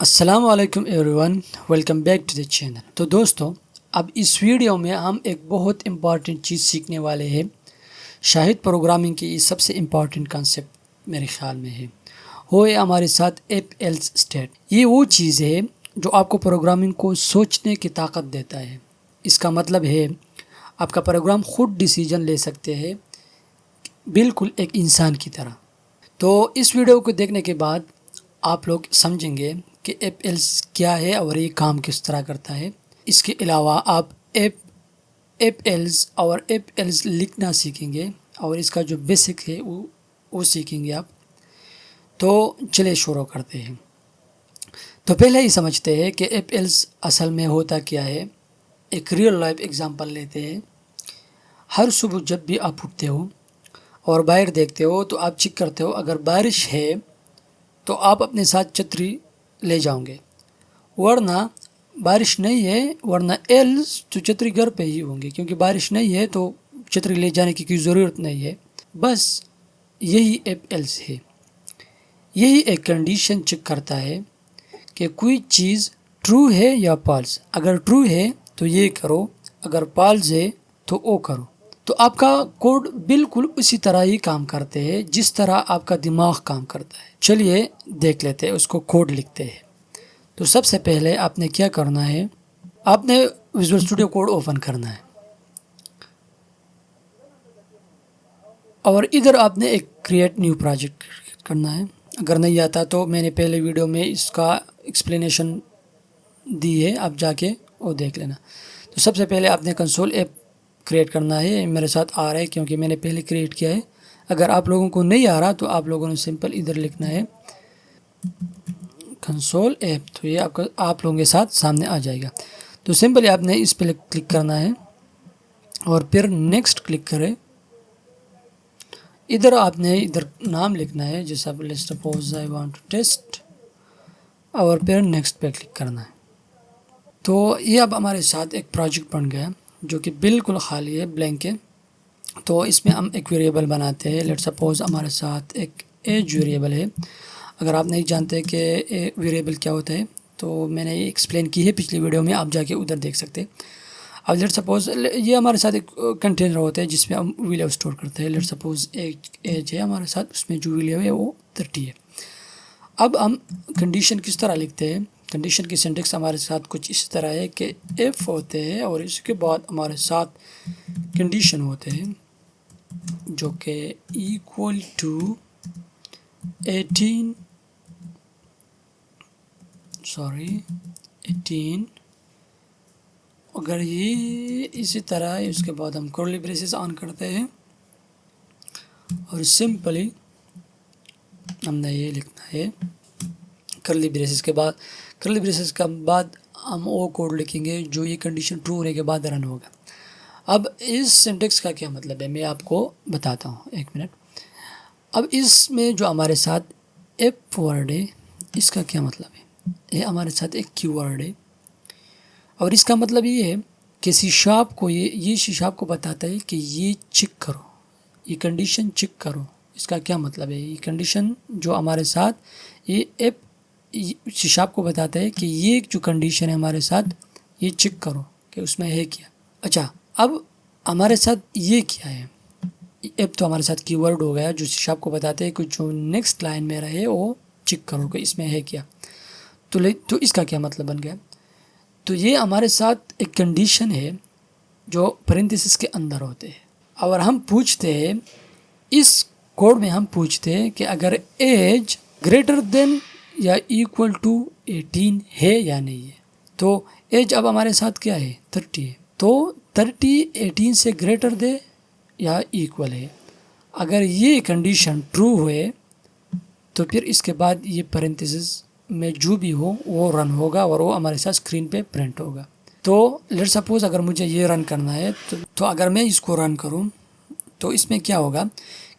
السلام علیکم everyone, welcome back to the channel. تو دوستوں، اب اس ویڈیو میں ہم ایک بہت امپارٹنٹ چیز سیکھنے والے ہیں۔ شاہد پروگرامنگ کی سب سے امپارٹنٹ کانسیپٹ میرے خیال میں ہے، وہ ہے ہمارے ساتھ ایف ایلس اسٹیٹ۔ یہ وہ چیز ہے جو آپ کو پروگرامنگ کو سوچنے کی طاقت دیتا ہے۔ اس کا مطلب ہے آپ کا پروگرام خود ڈیسیجن لے سکتے ہیں، بالکل ایک انسان کی طرح۔ تو اس ویڈیو کو دیکھنے کے بعد آپ لوگ سمجھیں گے کہ ایف ایلس کیا ہے اور یہ کام کس طرح کرتا ہے۔ اس کے علاوہ آپ ایف ایلس لکھنا سیکھیں گے اور اس کا جو بیسک ہے وہ سیکھیں گے آپ۔ تو چلے شروع کرتے ہیں۔ تو پہلے ہی سمجھتے ہیں کہ ایف ایلس اصل میں ہوتا کیا ہے۔ ایک ریئل لائف ایگزامپل لیتے ہیں۔ ہر صبح جب بھی آپ اٹھتے ہو اور باہر دیکھتے ہو تو آپ چیک کرتے ہو، اگر بارش ہے تو آپ اپنے ساتھ چھتری لے جاؤں گے، ورنہ بارش نہیں ہے، ورنہ ایلس تو چھتری گھر پہ ہی ہوں گے، کیونکہ بارش نہیں ہے تو چھتری لے جانے کی کوئی ضرورت نہیں ہے۔ بس یہی ایف ایلس ہے۔ یہی ایک کنڈیشن چیک کرتا ہے کہ کوئی چیز ٹرو ہے یا فالس۔ اگر ٹرو ہے تو یہ کرو، اگر فالس ہے تو وہ کرو۔ تو آپ کا کوڈ بالکل اسی طرح ہی کام کرتے ہیں جس طرح آپ کا دماغ کام کرتا ہے۔ چلیے دیکھ لیتے ہیں، اس کو کوڈ لکھتے ہیں۔ تو سب سے پہلے آپ نے کیا کرنا ہے، آپ نے ویژول اسٹوڈیو کوڈ اوپن کرنا ہے، اور ادھر آپ نے ایک کریٹ نیو پروجیکٹ کرنا ہے۔ اگر نہیں آتا تو میں نے پہلے ویڈیو میں اس کا ایکسپلینیشن دی ہے، آپ جا کے وہ دیکھ لینا۔ تو سب سے پہلے آپ نے کنسول ایپ کریٹ کرنا ہے۔ میرے ساتھ آ رہا ہے کیونکہ میں نے پہلے کریٹ کیا ہے۔ اگر آپ لوگوں کو نہیں آ رہا تو آپ لوگوں نے سمپل ادھر لکھنا ہے کنسول ایپ، تو یہ آپ لوگوں کے ساتھ سامنے آ جائے گا۔ تو سمپلی آپ نے اس پہ کلک کرنا ہے اور پھر نیکسٹ کلک کریں۔ ادھر آپ نے ادھر نام لکھنا ہے، جیسا let's suppose I want to test, اور پھر نیکسٹ پہ کلک کرنا ہے۔ تو یہ اب ہمارے ساتھ ایک پروجیکٹ بن گیا جو کہ بالکل خالی ہے، بلینک ہے۔ تو اس میں ہم ایک ویریبل بناتے ہیں۔ لیٹس سپوز ہمارے ساتھ ایک ایج ویریبل ہے۔ اگر آپ نہیں جانتے کہ ویریبل کیا ہوتا ہے تو میں نے یہ ایکسپلین کی ہے پچھلی ویڈیو میں، آپ جا کے ادھر دیکھ سکتے ہیں۔ اب لیٹ سپوز یہ ہمارے ساتھ ایک کنٹینر ہوتا ہے جس میں ہم ویلیو اسٹور کرتے ہیں۔ لیٹ سپوز ایج ہے ہمارے ساتھ، اس میں جو ویلیو ہے وہ 30 ہے۔ اب ہم کنڈیشن کس طرح لکھتے ہیں؟ کنڈیشن کی سینٹیکس ہمارے ساتھ کچھ اس طرح ہے کہ ایف ہوتے ہیں اور اس کے بعد ہمارے ساتھ کنڈیشن ہوتے ہیں جو کہ ایکول ٹو 18 اگر یہ اسی طرح ہے، اس کے بعد ہم کرلی بریسز آن کرتے ہیں اور سمپلی ہم نے یہ لکھنا ہے کرلی بریسز کے بعد ہم وہ کوڈ لکھیں گے جو یہ کنڈیشن ٹرو ہونے کے بعد رن ہوگا۔ اب اس سینٹیکس کا کیا مطلب ہے میں آپ کو بتاتا ہوں، ایک منٹ۔ اب اس میں جو ہمارے ساتھ ایف ورڈ ہے، اس کا کیا مطلب ہے؟ یہ ہمارے ساتھ ایک کی ورڈ ہے اور اس کا مطلب یہ ہے کہ سی شارپ کو یہ سی شارپ کو بتاتا ہے کہ یہ چیک کرو، یہ کنڈیشن چیک کرو۔ اس کا کیا مطلب ہے؟ یہ کنڈیشن جو ہمارے ساتھ یہ ایپ سی شارپ کو بتاتا ہے کہ یہ جو کنڈیشن ہے ہمارے ساتھ یہ چیک کرو کہ اس میں ہے کیا۔ اچھا، اب ہمارے ساتھ یہ کیا ہے؟ ایپ تو ہمارے ساتھ کی ورڈ ہو گیا جو سی شارپ کو بتاتے ہیں کہ جو نیکسٹ لائن میں رہے وہ چیک کرو کہ اس میں ہے کیا۔ تو اس کا کیا مطلب بن گیا؟ تو یہ ہمارے ساتھ ایک کنڈیشن ہے جو پیرنتھیسس کے اندر ہوتے ہیں، اور ہم پوچھتے ہیں اس کوڈ میں، ہم پوچھتے ہیں کہ اگر ایج گریٹر دین یا ایکول ٹو 18 ہے یا نہیں ہے۔ تو ایج اب ہمارے ساتھ کیا ہے؟ 30 ہے۔ تو 30 18 سے گریٹر دے یا ایکول ہے۔ اگر یہ کنڈیشن ٹرو ہوئے تو پھر اس کے بعد یہ پیرنتھیسس میں جو بھی ہو وہ رن ہوگا اور وہ ہمارے ساتھ اسکرین پہ پرنٹ ہوگا۔ تو لیٹ سپوز اگر مجھے یہ رن کرنا ہے تو اگر میں اس کو رن کروں تو اس میں کیا ہوگا؟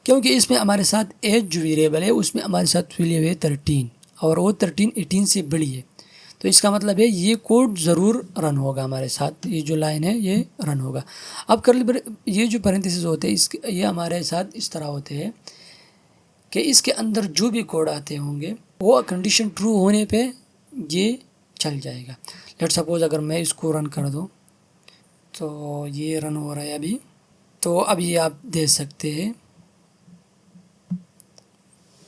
کیونکہ اس میں ہمارے ساتھ ایج جو ویریبل ہے اس میں ہمارے ساتھ ویلیو ہے 13 اور وہ 13 18 سے بڑی ہے۔ تو اس کا مطلب ہے یہ کوڈ ضرور رن ہوگا ہمارے ساتھ، یہ جو لائن ہے یہ رن ہوگا۔ اب یہ جو پیرنتھیسس ہوتے ہیں یہ ہمارے ساتھ اس طرح ہوتے ہیں کہ اس کے اندر جو بھی کوڈ آتے ہوں گے وہ کنڈیشن ٹرو ہونے پہ یہ چل جائے گا. لیٹ سپوز اگر میں اس کو رن کر دوں تو یہ رن ہو رہا ہے ابھی. تو اب یہ آپ دیکھ سکتے ہیں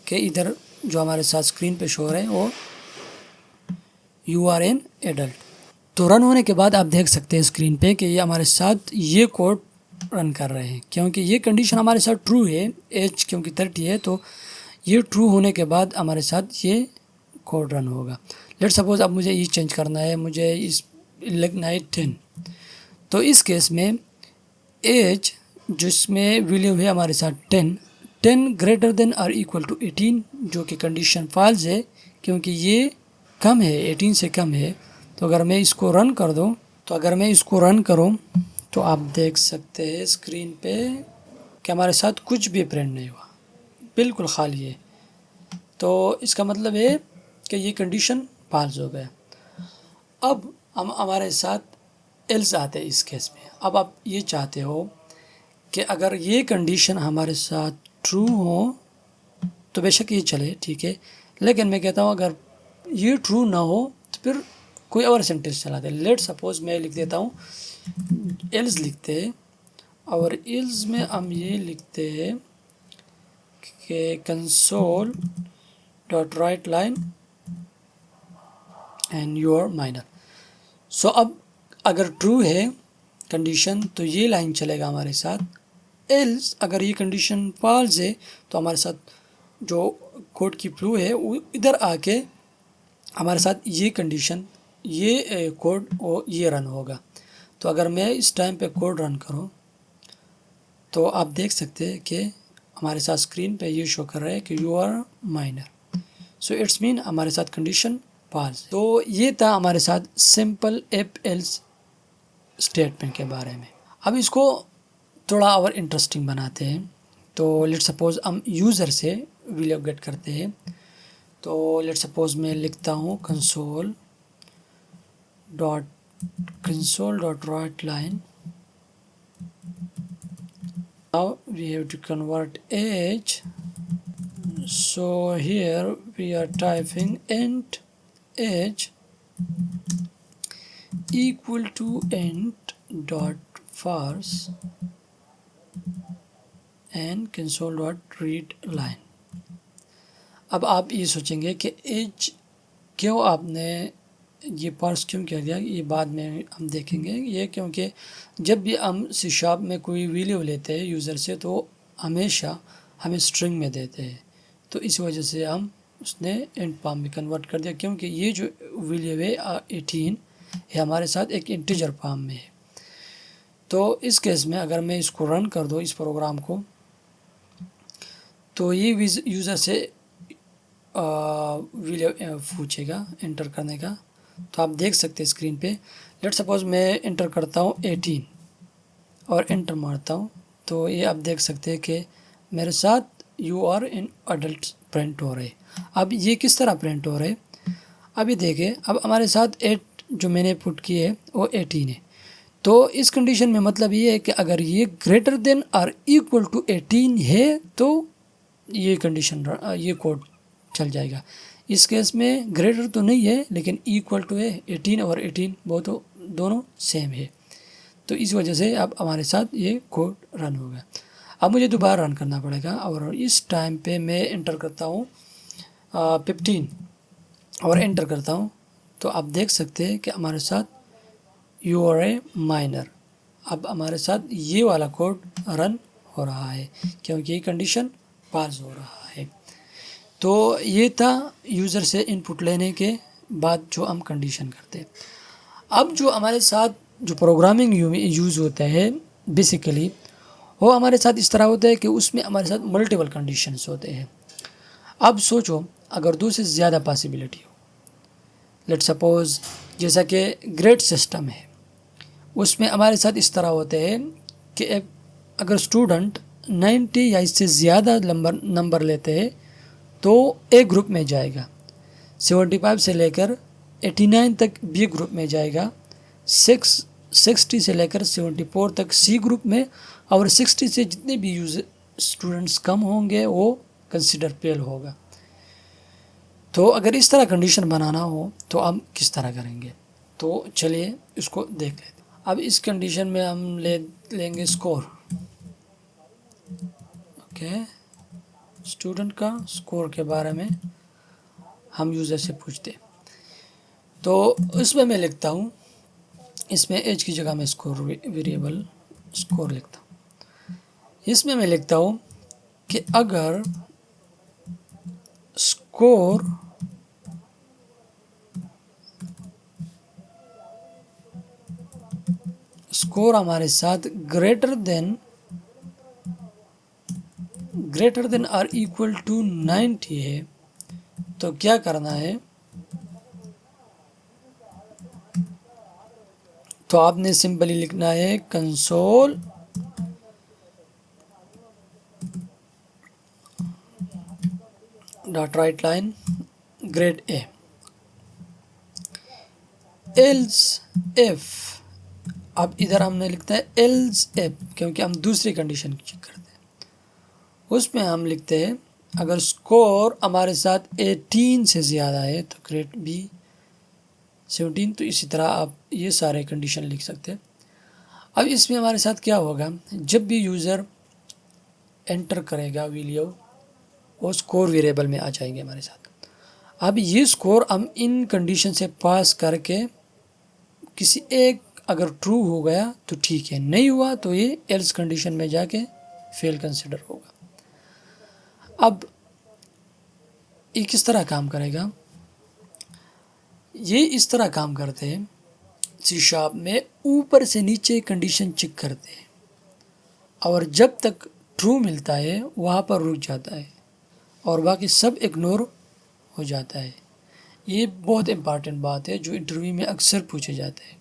کہ ادھر جو ہمارے ساتھ اسکرین پہ شو ہو رہے ہیں وہ یو آر این ایڈلٹ. تو رن ہونے کے بعد آپ دیکھ سکتے ہیں اسکرین پہ کہ یہ ہمارے ساتھ یہ کوڈ رن کر رہے ہیں کیونکہ یہ کنڈیشن ہمارے ساتھ ٹرو ہے. ایج کیونکہ 30 ہے تو یہ ٹرو ہونے کے بعد ہمارے ساتھ یہ کوڈ رن ہوگا. لیٹ سپوز اب مجھے یہ چینج کرنا ہے, مجھے اس لکھنا ہے 10. تو اس کیس میں ایج جس میں ویلیو ہے ہمارے ساتھ 10 گریٹر دین اور ایکول ٹو 18 جو کہ کنڈیشن فالس ہے کیونکہ یہ کم ہے 18 سے کم ہے. تو اگر میں اس کو رن کر دوں تو آپ دیکھ سکتے ہیں اسکرین پہ کہ ہمارے ساتھ کچھ بھی پرنٹ نہیں ہوا, بالکل خالی ہے. تو اس کا مطلب ہے کہ یہ کنڈیشن فالس ہو گیا. اب ہم ہمارے ساتھ ایلس آتے ہیں اس کیس میں. اب آپ یہ چاہتے ہو کہ اگر یہ کنڈیشن ہمارے ساتھ ٹرو ہو تو بے شک یہ چلے ٹھیک ہے, لیکن میں کہتا ہوں اگر یہ ٹرو نہ ہو تو پھر کوئی اور سینٹینس چلا دے. لیٹ سپوز میں لکھ دیتا ہوں ایلس لکھتے ہیں اور ایلس میں ہم یہ لکھتے ہیں کہ console dot write line and you're minor. So اب اگر ٹرو ہے کنڈیشن تو یہ لائن چلے گا ہمارے ساتھ. ایلس اگر یہ کنڈیشن فالس ہے تو ہمارے ساتھ جو کوڈ کی فلو ہے وہ ادھر آ کے ہمارے ساتھ یہ کنڈیشن یہ کوڈ یہ رن ہوگا. تو اگر میں اس ٹائم پہ کوڈ رن کروں تو آپ دیکھ سکتے ہیں کہ ہمارے ساتھ اسکرین پہ یہ شو کر رہا ہے کہ you are minor. So it's main ہمارے ساتھ کنڈیشن فالس. تو یہ تھا ہمارے ساتھ سمپل ایف ایلس اسٹیٹمنٹ کے بارے میں. اب اس کو تھوڑا اور انٹرسٹنگ بناتے ہیں. تو لیٹ سپوز ہم یوزر سے ویلیو گیٹ کرتے ہیں. تو لیٹ سپوز میں لکھتا ہوں console dot write line. Now we have to convert age. So here we are typing int age equal to int dot parse and console dot read line. اب آپ یہ سوچیں گے کہ ایج کیوں آپ نے یہ پارس کیوں کیا گیا, یہ بعد میں ہم دیکھیں گے. یہ کیونکہ جب بھی ہم سی شارپ میں کوئی ویلیو لیتے ہیں یوزر سے تو ہمیشہ ہمیں اسٹرنگ میں دیتے ہیں. تو اس وجہ سے ہم اس نے انٹ فارم میں کنورٹ کر دیا کیونکہ یہ جو ویلیو ہے 18 یہ ہمارے ساتھ ایک انٹیجر فارم میں ہے. تو اس کیس میں اگر میں اس کو رن کر دوں اس پروگرام کو تو یہ یوزر سے ویلیو پوچھے گا انٹر کرنے کا. تو آپ دیکھ سکتے ہیں اسکرین پہ. لیٹ سپوز میں انٹر کرتا ہوں 18 اور انٹر مارتا ہوں تو یہ آپ دیکھ سکتے ہیں کہ میرے ساتھ you are an adult print ہو رہے. اب یہ کس طرح پرنٹ ہو رہے ابھی دیکھیں. اب ہمارے ساتھ 8 جو میں نے پٹ کی ہے وہ 18 ہے. تو اس کنڈیشن میں مطلب یہ ہے کہ اگر یہ گریٹر دین اور ایکول ٹو 18 ہے تو یہ کنڈیشن یہ کوڈ چل جائے گا. اس کیس میں گریٹر تو نہیں ہے لیکن ایکول ٹو ہے 18 اور 18 وہ تو دونوں سیم ہے. تو اس وجہ سے اب ہمارے ساتھ یہ کوڈ رن ہوگا. اب مجھے دوبارہ رن کرنا پڑے گا اور اس ٹائم پہ میں انٹر کرتا ہوں 15 اور انٹر کرتا ہوں تو آپ دیکھ سکتے ہیں کہ ہمارے ساتھ یو آر اے مائنر. اب ہمارے ساتھ یہ والا کوڈ رن ہو رہا ہے کیونکہ یہ کنڈیشن پاس ہو رہا ہے. تو یہ تھا یوزر سے ان پٹ لینے کے بعد جو ہم کنڈیشن کرتے ہیں. اب جو ہمارے ساتھ جو پروگرامنگ یوز ہوتا ہے بیسیکلی وہ ہمارے ساتھ اس طرح ہوتا ہے کہ اس میں ہمارے ساتھ ملٹیپل کنڈیشنز ہوتے ہیں. اب سوچو اگر 2 سے زیادہ پاسبلٹی ہو. لیٹ سپوز جیسا کہ گریڈ سسٹم ہے اس میں ہمارے ساتھ اس طرح ہوتے ہیں کہ اگر اسٹوڈنٹ 90 یا اس سے زیادہ نمبر لیتے ہیں تو اے گروپ میں جائے گا. 75 سے لے کر 89 تک بی گروپ میں جائے گا. 60 سے لے کر 74 تک سی گروپ میں اور 60 سے جتنے بھی اسٹوڈنٹس کم ہوں گے وہ کنسیڈر فیل ہوگا. تو اگر اس طرح کنڈیشن بنانا ہو تو ہم کس طرح کریں گے؟ تو چلیے اس کو دیکھ لیتے ہیں۔ اب اس کنڈیشن میں ہم لیں گے اسکور، اوکے، اسٹوڈنٹ کا اسکور کے بارے میں ہم یوزر سے پوچھتے ہیں۔ تو اس میں لکھتا ہوں، اس میں ایج کی جگہ میں اسکور ویریبل اسکور لکھتا ہوں۔ اس میں لکھتا ہوں کہ اگر اسکور ہمارے ساتھ گریٹر دین اور ایکول ٹو 90 ہے تو کیا کرنا ہے؟ تو آپ نے سمپلی لکھنا ہے console dot write line grade A else if, اب ادھر ہم نے لکھتا ہے ایلس ایف کیونکہ ہم دوسری کنڈیشن چیک کرتے ہیں، اس میں ہم لکھتے ہیں اگر اسکور ہمارے ساتھ 18 سے زیادہ ہے تو گریڈ بی 17، تو اسی طرح آپ یہ سارے کنڈیشن لکھ سکتے ہیں۔ اب اس میں ہمارے ساتھ کیا ہوگا، جب بھی یوزر انٹر کرے گا ویلیو، وہ اسکور ویریبل میں آ جائیں گے ہمارے ساتھ۔ اب یہ اسکور ہم ان کنڈیشن سے پاس کر کے کسی ایک اگر ٹرو ہو گیا تو ٹھیک ہے، نہیں ہوا تو یہ ایلس کنڈیشن میں جا کے فیل کنسیڈر ہوگا۔ اب یہ کس طرح کام کرے گا؟ یہ اس طرح کام کرتے ہیں، سی شارپ میں اوپر سے نیچے کنڈیشن چیک کرتے ہیں اور جب تک ٹرو ملتا ہے وہاں پر رک جاتا ہے اور باقی سب اگنور ہو جاتا ہے۔ یہ بہت امپارٹنٹ بات ہے جو انٹرویو میں اکثر پوچھے جاتے ہیں۔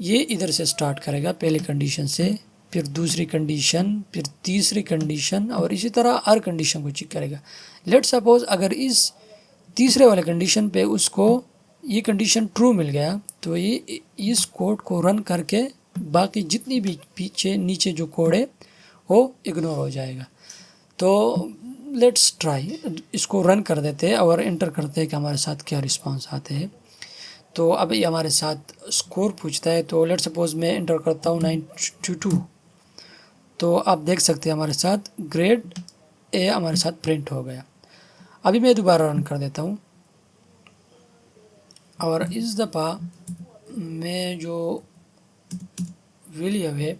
یہ ادھر سے سٹارٹ کرے گا پہلے کنڈیشن سے، پھر دوسری کنڈیشن، پھر تیسری کنڈیشن، اور اسی طرح ہر کنڈیشن کو چیک کرے گا۔ لیٹ سپوز اگر اس تیسرے والے کنڈیشن پہ اس کو یہ کنڈیشن ٹرو مل گیا تو یہ اس کوڈ کو رن کر کے باقی جتنی بھی پیچھے نیچے جو کوڈ ہے وہ اگنور ہو جائے گا۔ تو لیٹس ٹرائی، اس کو رن کر دیتے اور انٹر کرتے ہیں کہ ہمارے ساتھ کیا رسپانس آتے ہیں۔ تو اب یہ ہمارے ساتھ اسکور پوچھتا ہے، تو لیٹ سپوز میں انٹر کرتا ہوں 92، تو آپ دیکھ سکتے ہیں ہمارے ساتھ گریڈ اے ہمارے ساتھ پرنٹ ہو گیا۔ ابھی میں دوبارہ رن کر دیتا ہوں اور اس دفعہ میں جو ویلیو ہے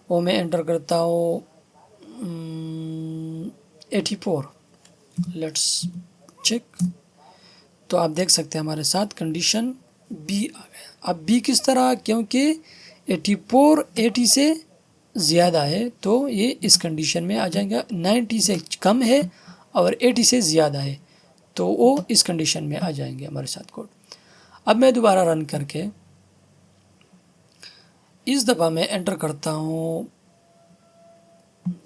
وہ میں انٹر کرتا ہوں 84، لیٹس چیک، تو آپ دیکھ سکتے ہیں ہمارے ساتھ کنڈیشن بی آ گیا۔ اب بی کس طرح؟ کیونکہ 84 80 سے زیادہ ہے تو یہ اس کنڈیشن میں آ جائیں گا، 90 سے کم ہے اور 80 سے زیادہ ہے تو وہ اس کنڈیشن میں آ جائیں گے ہمارے ساتھ کوڈ۔ اب میں دوبارہ رن کر کے اس دفعہ میں انٹر کرتا ہوں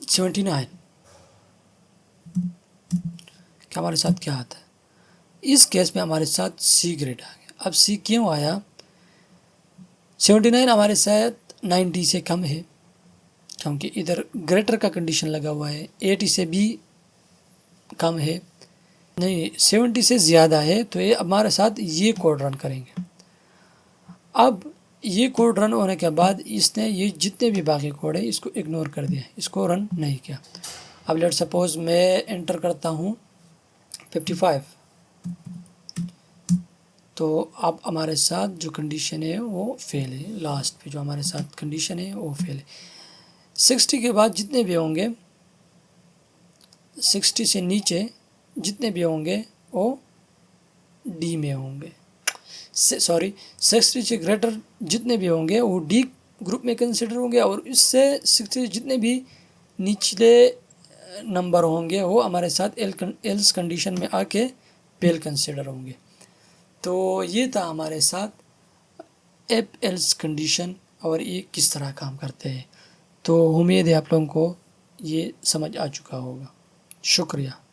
79 کہ ہمارے ساتھ کیا آتا ہے۔ اس کیس میں ہمارے ساتھ سی گریڈ آ گیا۔ اب سی کیوں آیا؟ 79 ہمارے ساتھ 90 سے کم ہے کیونکہ ادھر گریٹر کا کنڈیشن لگا ہوا ہے، 80 سے بھی کم ہے، نہیں 70 سے زیادہ ہے، تو یہ ہمارے ساتھ یہ کوڈ رن کریں گے۔ اب یہ کوڈ رن ہونے کے بعد اس نے یہ جتنے بھی باقی کوڈ ہے اس کو اگنور کر دیا، اس کو رن نہیں کیا۔ اب لیٹ سپوز میں انٹر کرتا ہوں 55، تو اب ہمارے ساتھ جو کنڈیشن ہے وہ فیل ہے، لاسٹ پہ جو ہمارے ساتھ کنڈیشن ہے وہ فیل ہے۔ 60 کے بعد جتنے بھی ہوں گے، 60 سے نیچے جتنے بھی ہوں گے وہ ڈی میں ہوں گے، 60 سے گریٹر جتنے بھی ہوں گے وہ ڈی گروپ میں کنسیڈر ہوں گے، اور اس سے 60 جتنے بھی نچلے نمبر ہوں گے وہ ہمارے ساتھ ایلس کنڈیشن میں آ کے فیل کنسیڈر ہوں گے۔ تو یہ تھا ہمارے ساتھ ایف ایلس کنڈیشن اور یہ کس طرح کام کرتے ہیں۔ تو امید ہے آپ لوگوں کو یہ سمجھ آ چکا ہوگا۔ شکریہ۔